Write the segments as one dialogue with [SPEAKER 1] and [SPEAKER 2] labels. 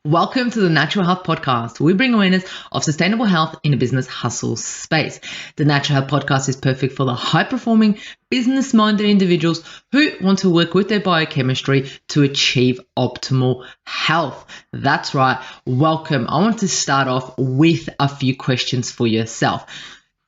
[SPEAKER 1] Welcome to the Natural Health Podcast. We bring awareness of sustainable health in a business hustle space. The Natural Health Podcast is perfect for the high-performing, business-minded individuals who want to work with their biochemistry to achieve optimal health. That's right. Welcome. I want to start off with a few questions for yourself.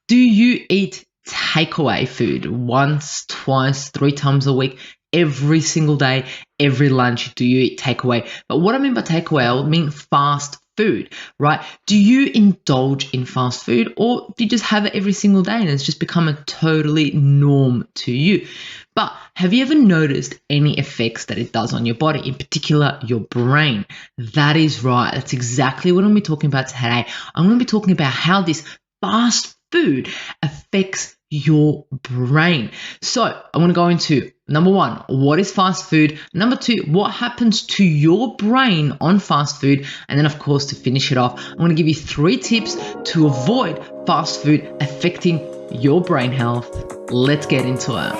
[SPEAKER 1] Do you eat takeaway food once, twice, 3 times a week? Every single day, every lunch, do you eat takeaway? But what I mean by takeaway, I mean fast food, right? Do you indulge in fast food, or do you just have it every single day and it's just become a totally norm to you? But have you ever noticed any effects that it does on your body, in particular your brain? That is right. That's exactly what I'm going to be talking about today. I'm going to be talking about how this fast food affects your brain. So I want to go into number 1, what is fast food? Number 2, what happens to your brain on fast food? And then, of course, to finish it off, I'm going to give you 3 tips to avoid fast food affecting your brain health. Let's get into it.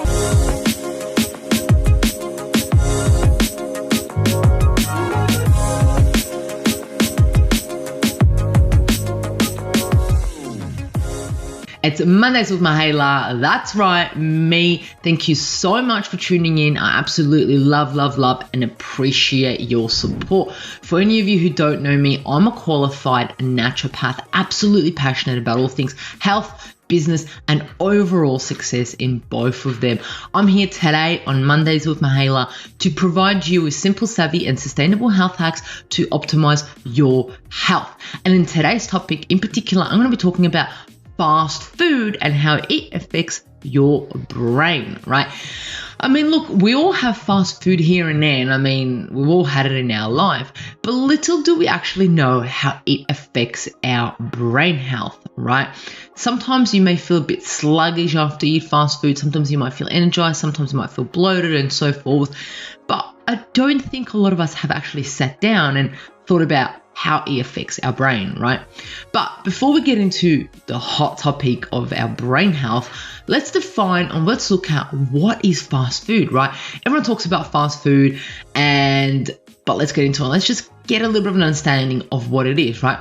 [SPEAKER 1] It's Mondays with Mahela. That's right, me. Thank you so much for tuning in. I absolutely love, and appreciate your support. For any of you who don't know me, I'm a qualified naturopath, absolutely passionate about all things health, business, and overall success in both of them. I'm here today on Mondays with Mahela to provide you with simple, savvy, and sustainable health hacks to optimize your health. And in today's topic in particular, I'm going to be talking about fast food and how it affects your brain, right? I mean, look, we all have fast food here and there, and I mean, we've all had it in our life, but little do we actually know how it affects our brain health, right? Sometimes you may feel a bit sluggish after you eat fast food. Sometimes you might feel energized. Sometimes you might feel bloated and so forth. But I don't think a lot of us have actually sat down and thought about how it affects our brain, right? But before we get into the hot topic of our brain health, let's define and let's look at what is fast food, right? Everyone talks about fast food, but let's get into it. Let's just get a little bit of an understanding of what it is, right?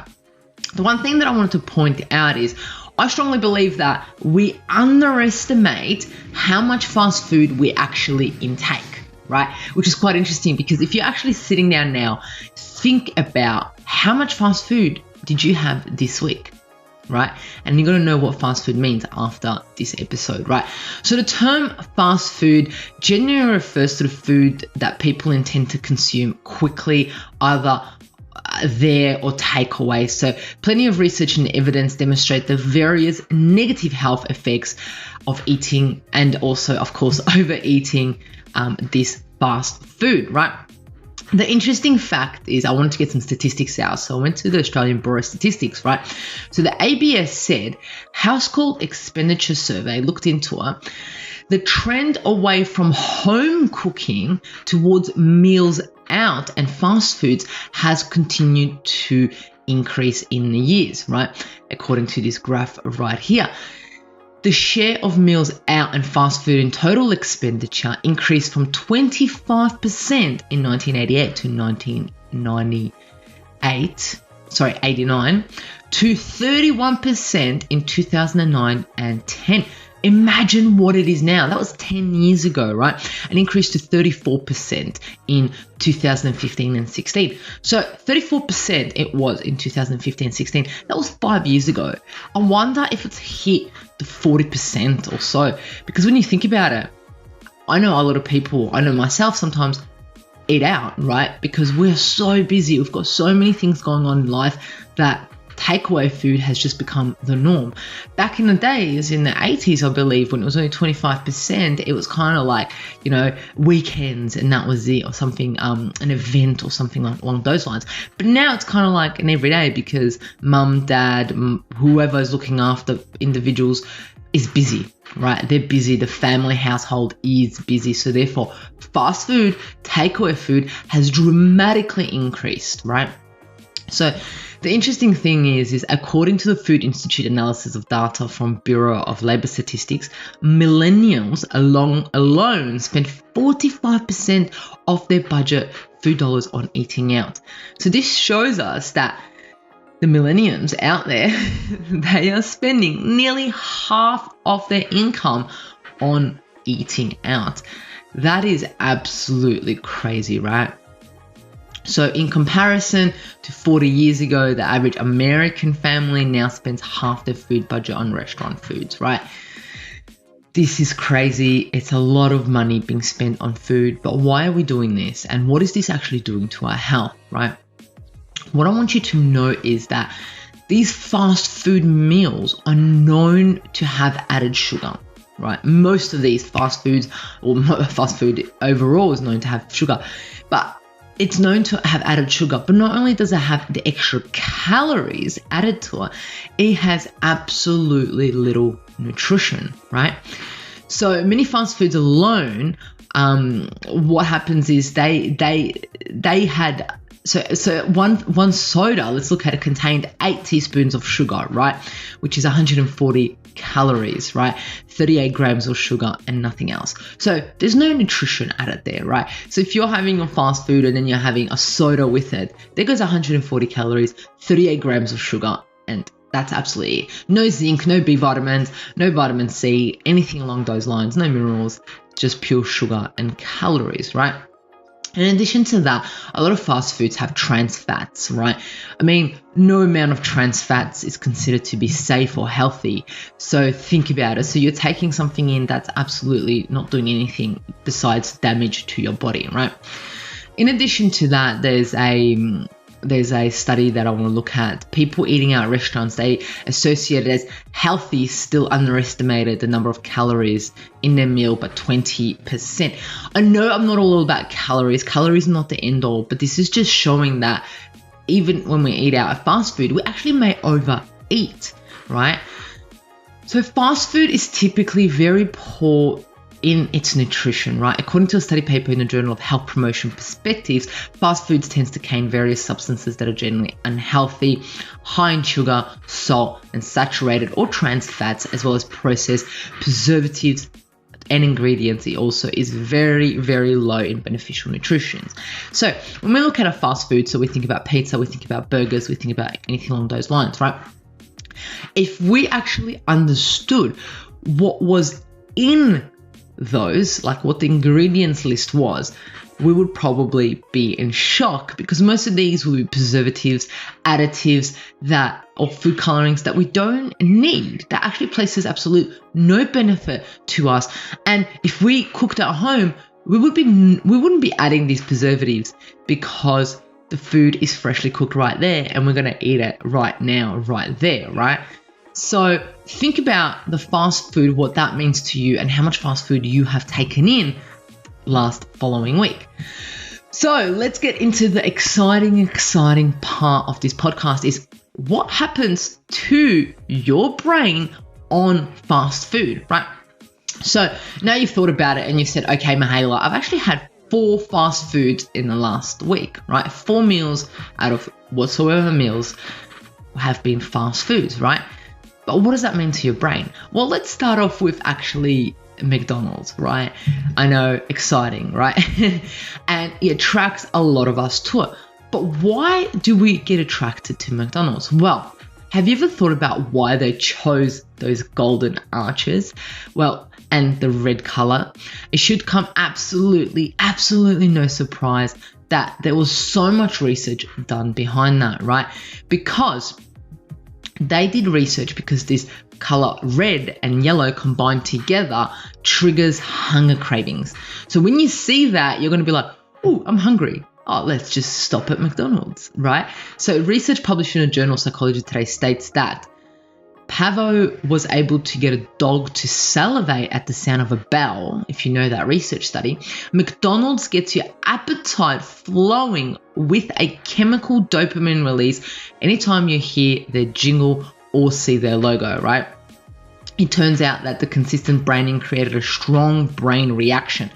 [SPEAKER 1] The one thing that I wanted to point out is I strongly believe that we underestimate how much fast food we actually intake, right? Which is quite interesting, because if you're actually sitting down now, think about how much fast food did you have this week, right? And you're going to know what fast food means after this episode, right? So the term fast food generally refers to the food that people intend to consume quickly, either there or take away. So plenty of research and evidence demonstrate the various negative health effects of eating and also, of course, overeating this fast food, right? The interesting fact is I wanted to get some statistics out, so I went to the Australian Bureau of Statistics, right? So the ABS said household expenditure survey looked into it. The trend away from home cooking towards meals out and fast foods has continued to increase in the years, right? According to this graph right here. The share of meals out and fast food in total expenditure increased from 25% in 1988 to 89 to 31% in 2009 and 10. Imagine what it is now. That was 10 years ago, right? An increase to 34% in 2015 and 16. So 34% it was in 2015 and 16. That was 5 years ago. I wonder if it's hit the 40% or so. Because when you think about it, I know a lot of people, I know myself sometimes, eat out, right? Because we're so busy. We've got so many things going on in life that takeaway food has just become the norm. Back in the days, in the 80s, I believe, when it was only 25%, it was kind of like, weekends and that was it, or something, an event or something along those lines. But now it's kind of like an everyday, because mum, dad, whoever is looking after individuals is busy, right? They're busy. The family household is busy. So therefore, fast food, takeaway food has dramatically increased, right? So the interesting thing is according to the Food Institute analysis of data from Bureau of Labor Statistics, millennials alone spend 45% of their budget food dollars on eating out. So this shows us that the millennials out there, they are spending nearly half of their income on eating out. That is absolutely crazy, right? So in comparison to 40 years ago, the average American family now spends half their food budget on restaurant foods, right? This is crazy. It's a lot of money being spent on food, but why are we doing this? And what is this actually doing to our health, right? What I want you to know is that these fast food meals are known to have added sugar, right? Most of these fast foods, or fast food overall, is known to have sugar, but it's known to have added sugar. But not only does it have the extra calories added to it, it has absolutely little nutrition, right? So many fast foods alone, what happens is they had. So one soda, let's look at it, contained 8 teaspoons of sugar, right? Which is 140 calories, right? 38 grams of sugar and nothing else. So there's no nutrition added there, right? So if you're having a fast food and then you're having a soda with it, there goes 140 calories, 38 grams of sugar, and that's absolutely it. No zinc, no B vitamins, no vitamin C, anything along those lines, no minerals, just pure sugar and calories, right? In addition to that, a lot of fast foods have trans fats, right? I mean, no amount of trans fats is considered to be safe or healthy. So think about it. So you're taking something in that's absolutely not doing anything besides damage to your body, right? In addition to that, there's a study that I want to look at. People eating out at restaurants, they associate it as healthy, still underestimated the number of calories in their meal by 20%. I know I'm not all about calories. Calories are not the end all, but this is just showing that even when we eat out at fast food, we actually may overeat, right? So fast food is typically very poor in its nutrition, right? According to a study paper in the Journal of Health Promotion Perspectives, fast foods tends to contain various substances that are generally unhealthy, high in sugar, salt, and saturated or trans fats, as well as processed preservatives and ingredients. It also is very, very low in beneficial nutrition. So when we look at a fast food, so we think about pizza, we think about burgers, we think about anything along those lines, right? If we actually understood what was in those, like what the ingredients list was, we would probably be in shock, because most of these will be preservatives, additives or food colorings that we don't need, that actually places absolute no benefit to us. And if we cooked at home, we wouldn't be adding these preservatives, because the food is freshly cooked right there and we're going to eat it right now, right there, right? So think about the fast food, what that means to you, and how much fast food you have taken in following week. So let's get into the exciting part of this podcast, is what happens to your brain on fast food, right? So now you've thought about it and you've said, okay, Mihaela, I've actually had 4 fast foods in the last week, right? 4 meals out of whatsoever meals have been fast foods, right? But what does that mean to your brain? Well, let's start off with actually McDonald's, right? I know, exciting, right? And it attracts a lot of us to it. But why do we get attracted to McDonald's? Well, have you ever thought about why they chose those golden arches? Well, and the red color? It should come absolutely no surprise that there was so much research done behind that, right? Because they did research because this color red and yellow combined together triggers hunger cravings. So when you see that, you're going to be like, oh, I'm hungry. Oh, let's just stop at McDonald's, right? So research published in a journal, Psychology Today, states that Pavo was able to get a dog to salivate at the sound of a bell. If you know that research study, McDonald's gets your appetite flowing with a chemical dopamine release anytime you hear their jingle or see their logo, right? It turns out that the consistent branding created a strong brain reaction.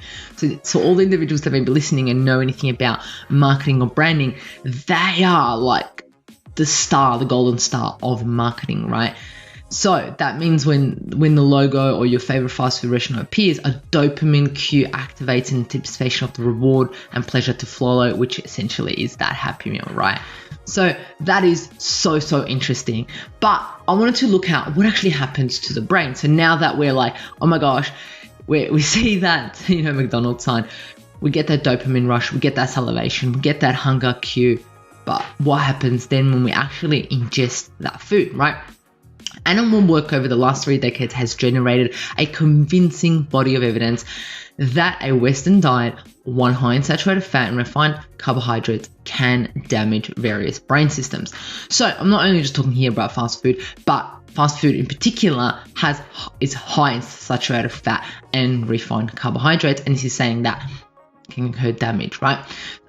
[SPEAKER 1] So all the individuals that have been listening and know anything about marketing or branding, they are like the golden star of marketing, right? So that means when the logo or your favorite fast food restaurant appears, a dopamine cue activates in anticipation of the reward and pleasure to follow, which essentially is that happy meal, right? So that is so interesting. But I wanted to look at what actually happens to the brain. So now that we're like, oh my gosh, we see that, McDonald's sign, we get that dopamine rush, we get that salivation, we get that hunger cue. But what happens then when we actually ingest that food, right? Animal work over the last 3 decades has generated a convincing body of evidence that a Western diet, one high in saturated fat and refined carbohydrates, can damage various brain systems. So I'm not only just talking here about fast food, but fast food in particular is high in saturated fat and refined carbohydrates, and this is saying that can occur damage, right?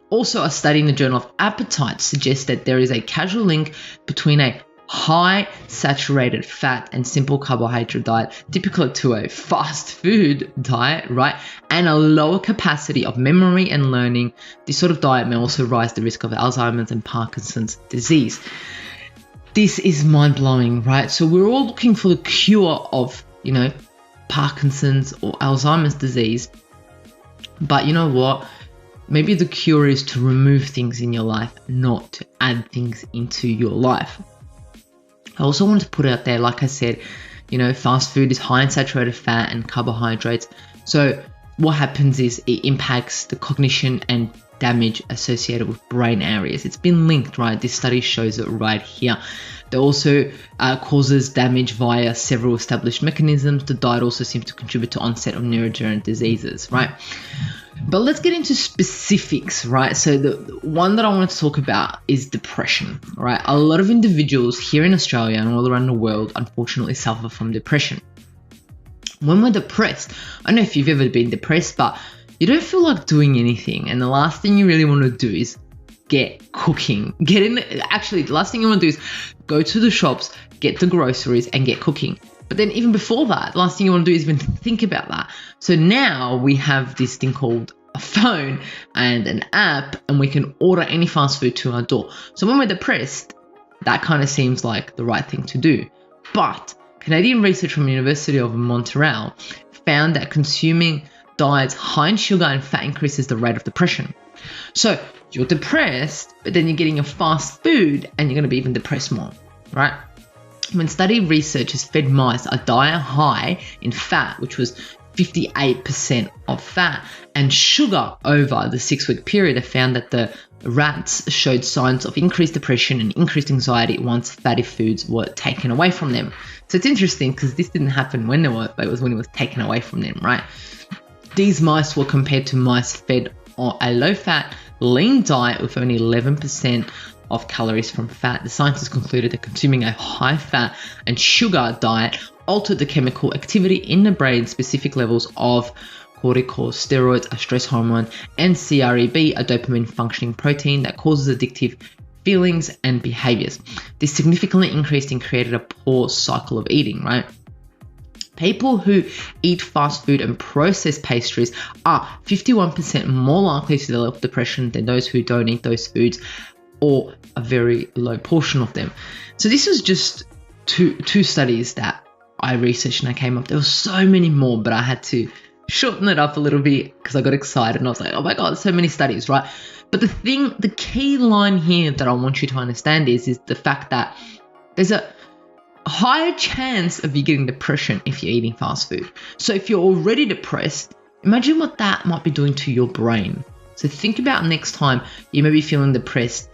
[SPEAKER 1] Also, a study in the Journal of Appetite suggests that there is a causal link between a high saturated fat and simple carbohydrate diet, typical to a fast food diet, right? And a lower capacity of memory and learning. This sort of diet may also rise the risk of Alzheimer's and Parkinson's disease. This is mind-blowing, right? So we're all looking for the cure of, Parkinson's or Alzheimer's disease. But you know what? Maybe the cure is to remove things in your life, not to add things into your life. I also want to put out there, like I said, fast food is high in saturated fat and carbohydrates. So what happens is it impacts the cognition and damage associated with brain areas. It's been linked, right? This study shows it right here. It also causes damage via several established mechanisms. The diet also seems to contribute to onset of neurodegenerative diseases, right? But let's get into specifics, right? So the one that I want to talk about is depression, right? A lot of individuals here in Australia and all around the world unfortunately suffer from depression. When we're depressed, I don't know if you've ever been depressed, but you don't feel like doing anything. And the last thing you really want to do is get cooking. Actually, the last thing you want to do is go to the shops, get the groceries and get cooking. But then even before that, the last thing you want to do is even think about that. So now we have this thing called a phone and an app, and we can order any fast food to our door. So when we're depressed, that kind of seems like the right thing to do. But Canadian research from the University of Montreal found that consuming diets high in sugar and fat increases the rate of depression. So you're depressed, but then you're getting a fast food and you're going to be even depressed more, right? When study researchers fed mice a diet high in fat, which was 58% of fat, and sugar over the 6-week period, they found that the rats showed signs of increased depression and increased anxiety once fatty foods were taken away from them. So it's interesting because this didn't happen when they were, but it was when it was taken away from them, right? These mice were compared to mice fed on a low-fat, lean diet with only 11% of calories from fat. The scientists concluded that consuming a high-fat and sugar diet altered the chemical activity in the brain, specific levels of corticosteroids, a stress hormone, and CREB, a dopamine functioning protein that causes addictive feelings and behaviors. This significantly increased and created a poor cycle of eating, right? People who eat fast food and processed pastries are 51% more likely to develop depression than those who don't eat those foods, or a very low portion of them. So this was just two studies that I researched and I came up. There were so many more, but I had to shorten it up a little bit because I got excited and I was like, oh my God, so many studies, right? But the key line here that I want you to understand is the fact that there's a higher chance of you getting depression if you're eating fast food. So if you're already depressed, imagine what that might be doing to your brain. So think about next time you may be feeling depressed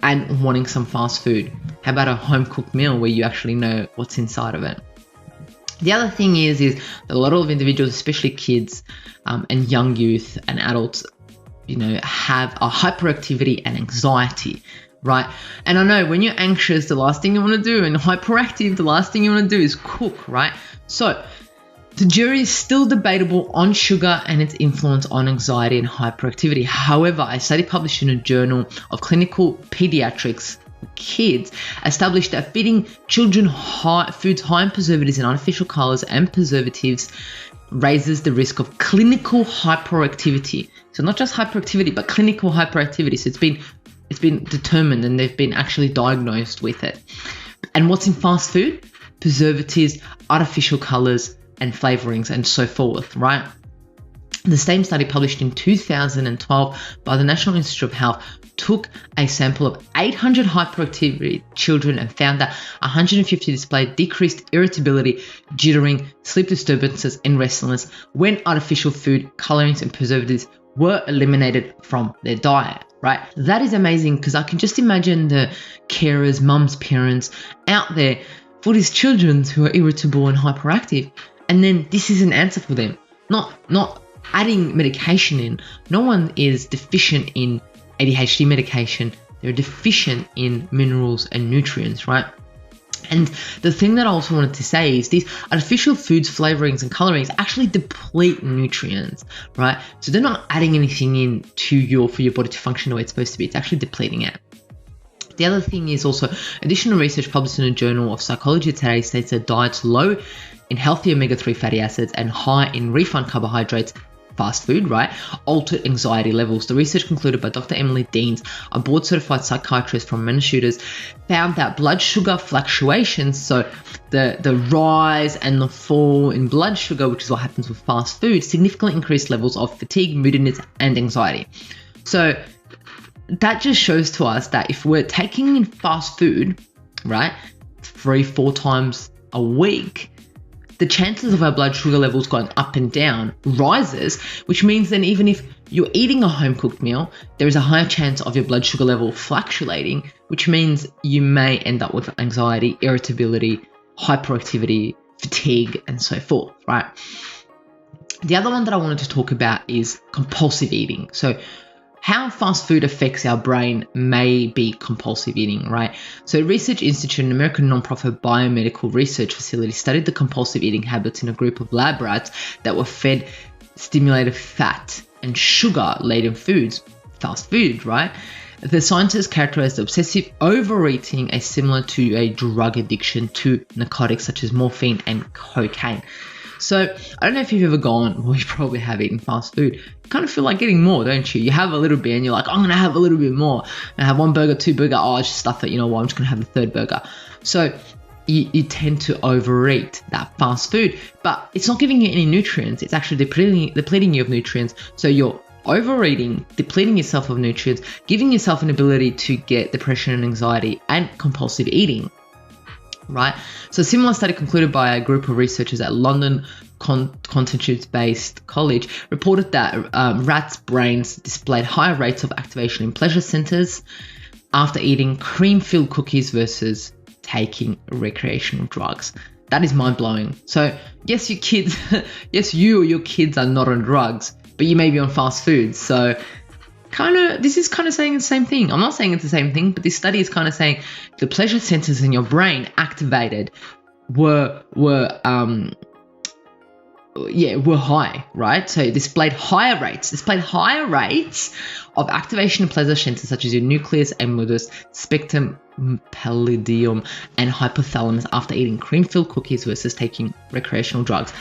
[SPEAKER 1] and wanting some fast food. How about a home-cooked meal where you actually know what's inside of it? The other thing is that a lot of individuals, especially kids and young youth and adults, have a hyperactivity and anxiety, right? And I know when you're anxious, the last thing you want to do, and hyperactive, the last thing you want to do is cook, right? So the jury is still debatable on sugar and its influence on anxiety and hyperactivity. However, a study published in a Journal of Clinical Pediatrics Kids established that feeding children foods high in preservatives and artificial colors and preservatives raises the risk of clinical hyperactivity. So not just hyperactivity, but clinical hyperactivity. So it's been it's been determined and they've been actually diagnosed with it. And what's in fast food? Preservatives, artificial colors, and flavorings, and so forth, right? The same study, published in 2012 by the National Institute of Health, took a sample of 800 hyperactive children and found that 150 displayed decreased irritability, jittering, sleep disturbances, and restlessness when artificial food, colorings, and preservatives were eliminated from their diet, right? That is amazing, because I can just imagine the carers, mums, parents out there for these children who are irritable and hyperactive, and then this is an answer for them. Not adding medication in. No one is deficient in ADHD medication. They're deficient in minerals and nutrients, right? And the thing that I also wanted to say is these artificial foods, flavorings, and colorings actually deplete nutrients, right? So they're not adding anything in for your body to function the way it's supposed to be. It's actually depleting it. The other thing is also additional research published in the Journal of Psychology Today states that diets low in healthy omega-3 fatty acids and high in refined carbohydrates, fast food, right, altered anxiety levels. The research concluded by Dr. Emily Deans, a board-certified psychiatrist from Massachusetts, found that blood sugar fluctuations, so the rise and the fall in blood sugar, which is what happens with fast food, significantly increased levels of fatigue, moodiness, and anxiety. So that just shows to us that if we're taking in fast food, right, 3-4 times a week, the chances of our blood sugar levels going up and down rises, which means then even if you're eating a home-cooked meal, there is a higher chance of your blood sugar level fluctuating, which means you may end up with anxiety, irritability, hyperactivity, fatigue, and so forth, right? The other one that I wanted to talk about is compulsive eating. So how fast food affects our brain may be compulsive eating, right? So Research Institute, an American nonprofit biomedical research facility, studied the compulsive eating habits in a group of lab rats that were fed stimulated fat and sugar-laden foods, fast food, right? The scientists characterized obsessive overeating as similar to a drug addiction to narcotics such as morphine and cocaine. So I don't know if you've ever gone, well, you probably have eaten fast food. You kind of feel like getting more, don't you? You have a little bit and you're like, I'm going to have a little bit more. I have 1 burger, 2 burger. Oh, I just stuff it. You know what? I'm just going to have the 3rd burger. So you tend to overeat that fast food, but it's not giving you any nutrients. It's actually depleting you of nutrients. So you're overeating, depleting yourself of nutrients, giving yourself an ability to get depression and anxiety and compulsive eating. Right? So a similar study concluded by a group of researchers at London Constitutes-based college reported that rats' brains displayed higher rates of activation in pleasure centers after eating cream-filled cookies versus taking recreational drugs. That is mind-blowing. So yes, you or your kids are not on drugs, but you may be on fast food. So this is kind of saying the same thing. I'm not saying it's the same thing, but this study is kind of saying the pleasure centers in your brain activated were high, right? So displayed higher rates of activation in pleasure centers such as your nucleus accumbens, spectrum pallidum, and hypothalamus after eating cream-filled cookies versus taking recreational drugs.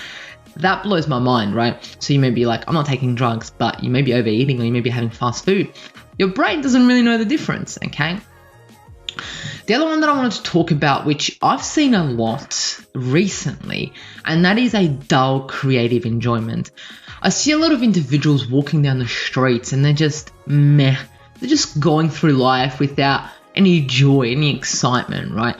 [SPEAKER 1] That blows my mind, right? So you may be like, I'm not taking drugs, but you may be overeating or you may be having fast food. Your brain doesn't really know the difference, okay? The other one that I wanted to talk about, which I've seen a lot recently, and that is a dull creative enjoyment. I see a lot of individuals walking down the streets and they're just meh. They're just going through life without any joy, any excitement, right?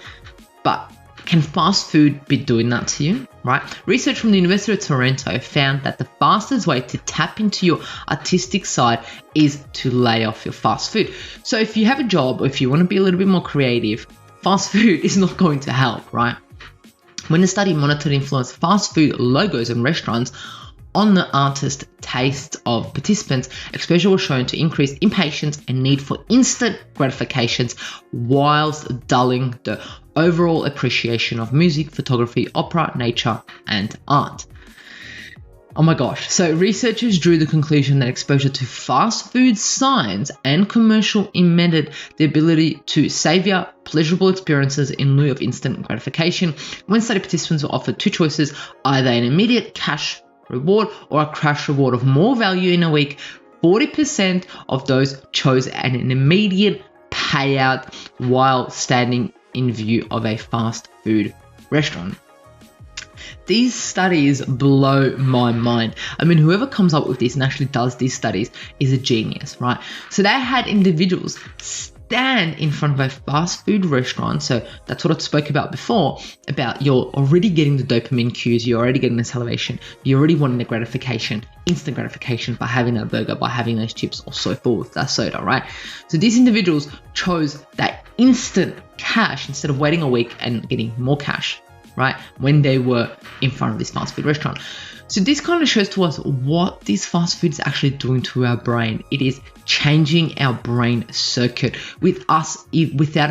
[SPEAKER 1] But can fast food be doing that to you, right? Research from the University of Toronto found that the fastest way to tap into your artistic side is to lay off your fast food. So if you have a job or if you want to be a little bit more creative, fast food is not going to help, right? When the study monitored influence fast food logos in restaurants on the artist tastes of participants, exposure was shown to increase impatience and need for instant gratifications whilst dulling the overall appreciation of music, photography, opera, nature, and art. Oh my gosh. So researchers drew the conclusion that exposure to fast food signs and commercial embedded the ability to savor pleasurable experiences in lieu of instant gratification. When study participants were offered 2 choices, either an immediate cash reward or a cash reward of more value in a week, 40% of those chose an immediate payout while standing in view of a fast food restaurant. These studies blow my mind. I mean, whoever comes up with this and actually does these studies is a genius, right? So they had individuals stand in front of a fast food restaurant. So that's what I spoke about before, about you're already getting the dopamine cues, you're already getting the salivation, you're already wanting the gratification, instant gratification by having that burger, by having those chips, or so forth, that soda, right? So these individuals chose that instant cash instead of waiting a week and getting more cash, right, when they were in front of this fast food restaurant. So this kind of shows to us what this fast food is actually doing to our brain. It is changing our brain circuit without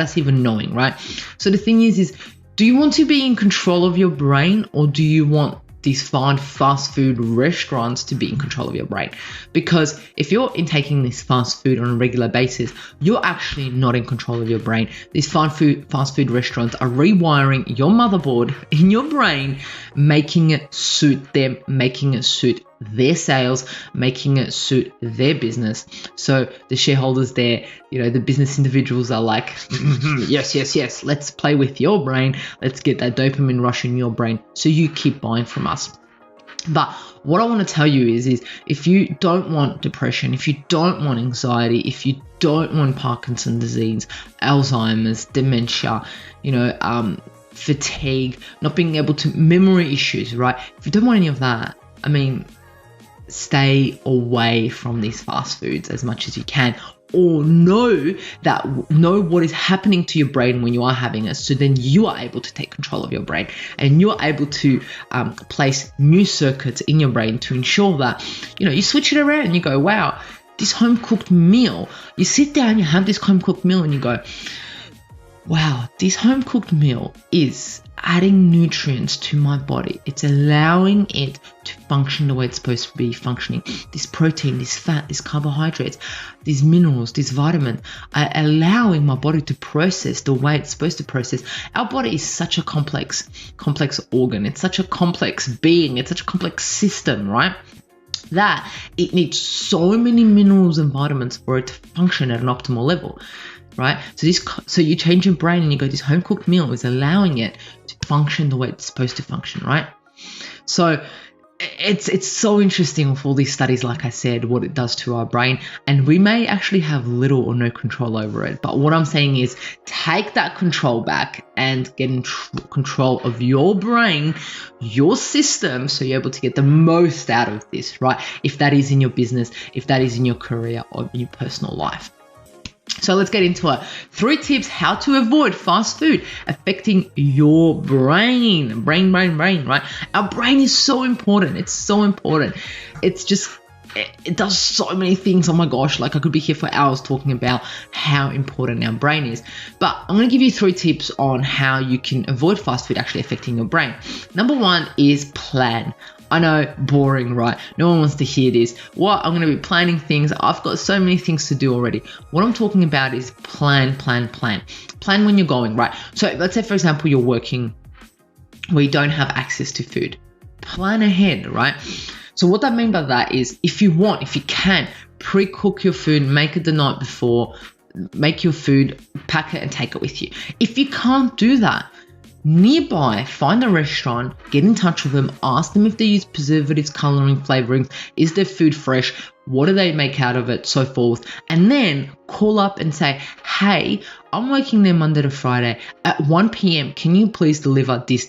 [SPEAKER 1] us even knowing, right? So the thing is do you want to be in control of your brain, or do you want these fast food restaurants to be in control of your brain? Because if you're intaking this fast food on a regular basis, you're actually not in control of your brain. These fast food restaurants are rewiring your motherboard in your brain, making it suit them, making it suit their sales, making it suit their business. So the shareholders there, the business individuals are like, yes, let's play with your brain. Let's get that dopamine rush in your brain so you keep buying from us. But what I want to tell you is if you don't want depression, if you don't want anxiety, if you don't want Parkinson's disease, Alzheimer's, dementia, fatigue, not being able to, memory issues, right? If you don't want any of that, I mean, stay away from these fast foods as much as you can, or know what is happening to your brain when you are having it, so then you are able to take control of your brain and you're able to place new circuits in your brain to ensure that you switch it around and you go, wow, this home cooked meal, you sit down, you have this home cooked meal and you go, wow, this home cooked meal is adding nutrients to my body. It's allowing it to function the way it's supposed to be functioning. This protein, this fat, this carbohydrates, these minerals, these vitamins are allowing my body to process the way it's supposed to process. Our body is such a complex organ. It's such a complex being. It's such a complex system, right? That it needs so many minerals and vitamins for it to function at an optimal level. Right? So you change your brain and you go, this home cooked meal is allowing it to function the way it's supposed to function, right? So it's so interesting with all these studies, like I said, what it does to our brain, and we may actually have little or no control over it. But what I'm saying is take that control back and get in control of your brain, your system, so you're able to get the most out of this, right? If that is in your business, if that is in your career or your personal life. So let's get into it. 3 tips how to avoid fast food affecting your brain. Brain, right? Our brain is so important. It's so important. It's just, it does so many things. Oh my gosh, like I could be here for hours talking about how important our brain is. But I'm going to give you 3 tips on how you can avoid fast food actually affecting your brain. Number 1 is plan. I know, boring, right? No one wants to hear this. What? I'm going to be planning things. I've got so many things to do already. What I'm talking about is plan. Plan when you're going, right? So let's say, for example, you're working where you don't have access to food. Plan ahead, right? So what I mean by that is if you can, pre-cook your food, make it the night before, make your food, pack it and take it with you. If you can't do that, nearby, find a restaurant, get in touch with them, ask them if they use preservatives, coloring, flavorings, is their food fresh, what do they make out of it, so forth, and then call up and say, hey, I'm working there Monday to Friday at 1 p.m. Can you please deliver this?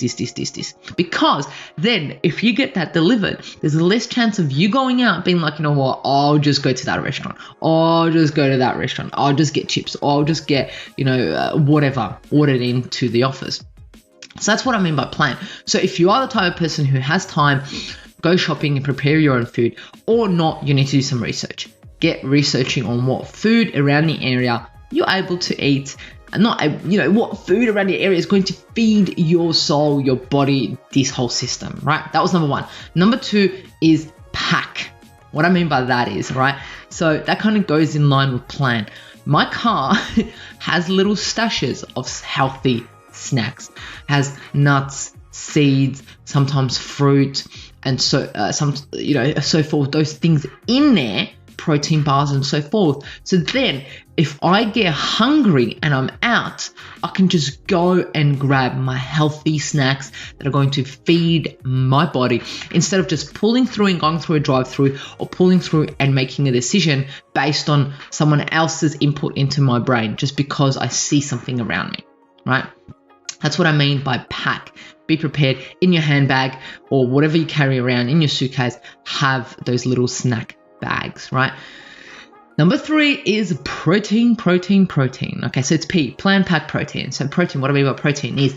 [SPEAKER 1] Because then if you get that delivered, there's a less chance of you going out being like, you know what, I'll just go to that restaurant. I'll just go to that restaurant. I'll just get chips. Or I'll just get, whatever ordered into the office. So that's what I mean by plan. So if you are the type of person who has time, go shopping and prepare your own food, or not, you need to do some research. Get researching on what food around the area you're able to eat, and what food around the area is going to feed your soul, your body, this whole system, right? That was number 1. Number 2 is pack. What I mean by that is, right? So that kind of goes in line with plan. My car has little stashes of healthy snacks, has nuts, seeds, sometimes fruit, and so so forth, those things in there, protein bars and so forth. So then if I get hungry and I'm out, I can just go and grab my healthy snacks that are going to feed my body instead of just pulling through and going through a drive-through or pulling through and making a decision based on someone else's input into my brain just because I see something around me, right? That's what I mean by pack. Be prepared in your handbag or whatever you carry around in your suitcase, have those little snack bags, right? Number 3 is protein. Okay, so it's P, plan, pack, protein. So protein, what I mean by protein is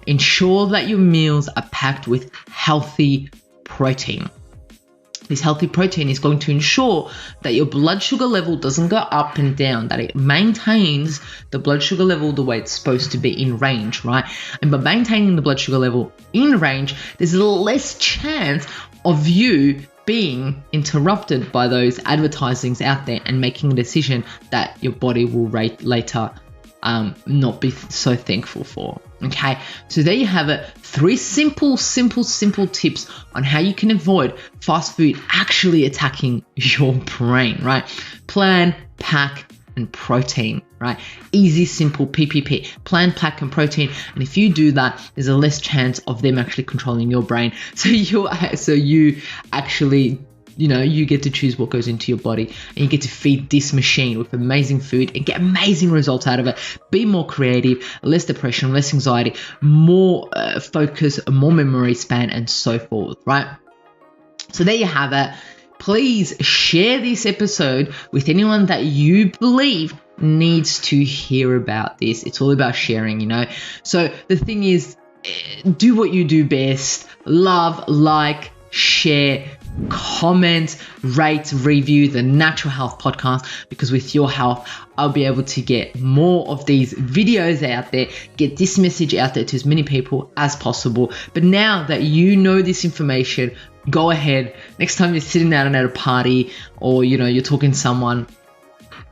[SPEAKER 1] ensure that your meals are packed with healthy protein. This healthy protein is going to ensure that your blood sugar level doesn't go up and down, that it maintains the blood sugar level the way it's supposed to be in range, right? And by maintaining the blood sugar level in range, there's less chance of you being interrupted by those advertisings out there and making a decision that your body will later not be so thankful for. Okay, so there you have it. 3 simple tips on how you can avoid fast food actually attacking your brain, right? Plan, pack, and protein, right? Easy, simple, PPP. Plan, pack, and protein. And if you do that, there's a less chance of them actually controlling your brain. So you actually, you get to choose what goes into your body, and you get to feed this machine with amazing food and get amazing results out of it. Be more creative, less depression, less anxiety, more focus, more memory span, and so forth, right? So there you have it. Please share this episode with anyone that you believe needs to hear about this. It's all about sharing, So the thing is, do what you do best. Love, like, share, comment, rate, review the Natural Health Podcast, because with your health, I'll be able to get more of these videos out there, get this message out there to as many people as possible. But now that you know this information, go ahead. Next time you're sitting down at a party or, you're talking to someone,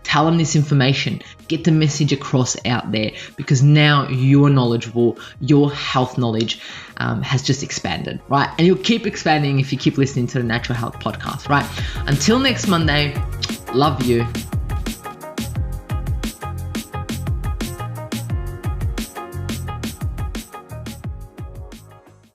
[SPEAKER 1] tell them this information, get the message across out there, because now you're knowledgeable, your health knowledge has just expanded, right? And you'll keep expanding if you keep listening to the Natural Health Podcast, right? Until next Monday, love you.